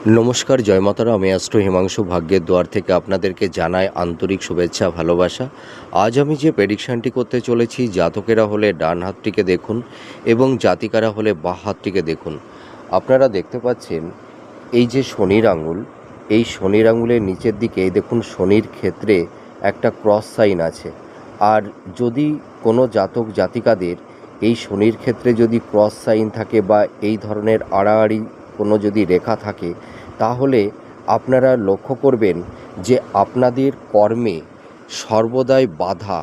নমস্কার, জয় মাতারা। আমি অ্যাস্ট্রো হিমাংশু ভাগ্যের দুয়ার থেকে আপনাদেরকে জানাই আন্তরিক শুভেচ্ছা, ভালোবাসা। আজ আমি যে প্রেডিকশানটি করতে চলেছি, জাতকেরা হলে ডান হাতটিকে দেখুন এবং জাতিকারা হলে বাঁ হাতটিকে দেখুন। আপনারা দেখতে পাচ্ছেন এই যে শনির আঙুল, এই শনির আঙুলের নিচের দিকে দেখুন শনির ক্ষেত্রে একটা ক্রস সাইন আছে। আর যদি কোনো জাতক জাতিকাদের এই শনির ক্ষেত্রে যদি ক্রস সাইন থাকে বা এই ধরনের আড়াআড়ি কোনো যদি রেখা থাকে, তাহলে আপনারা লক্ষ্য করবেন যে আপনাদের কর্মে সর্বদাই বাধা।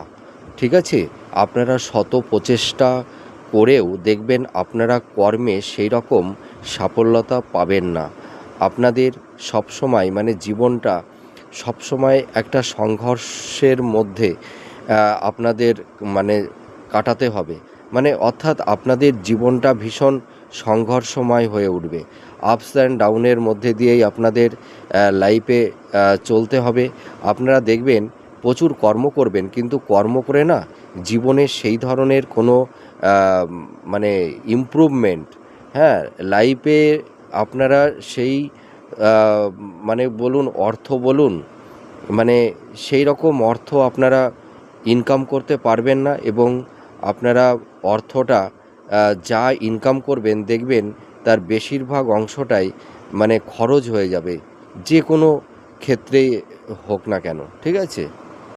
ঠিক আছে, আপনারা শত প্রচেষ্টা করেও দেখবেন আপনারা কর্মে সেই রকম সাফল্যতা পাবেন না। আপনাদের সবসময় জীবনটা সবসময় একটা সংঘর্ষের মধ্যে আপনাদের কাটাতে হবে। অর্থাৎ আপনাদের জীবনটা ভীষণ সংঘর্ষময় হয়ে উঠবে। আপস অ্যান্ড ডাউনের মধ্যে দিয়েই আপনাদের লাইফে চলতে হবে। আপনারা দেখবেন প্রচুর কর্ম করবেন, কিন্তু কর্ম করে না জীবনে সেই ধরনের কোনো ইমপ্রুভমেন্ট, হ্যাঁ, লাইফে আপনারা সেই বলুন অর্থ বলুন, সেই রকম অর্থ আপনারা ইনকাম করতে পারবেন না। এবং আপনারা অর্থটা যা ইনকাম করবেন দেখবেন তার বেশিরভাগ অংশটাই খরচ হয়ে যাবে, যে কোনো ক্ষেত্রেই হোক না কেন। ঠিক আছে।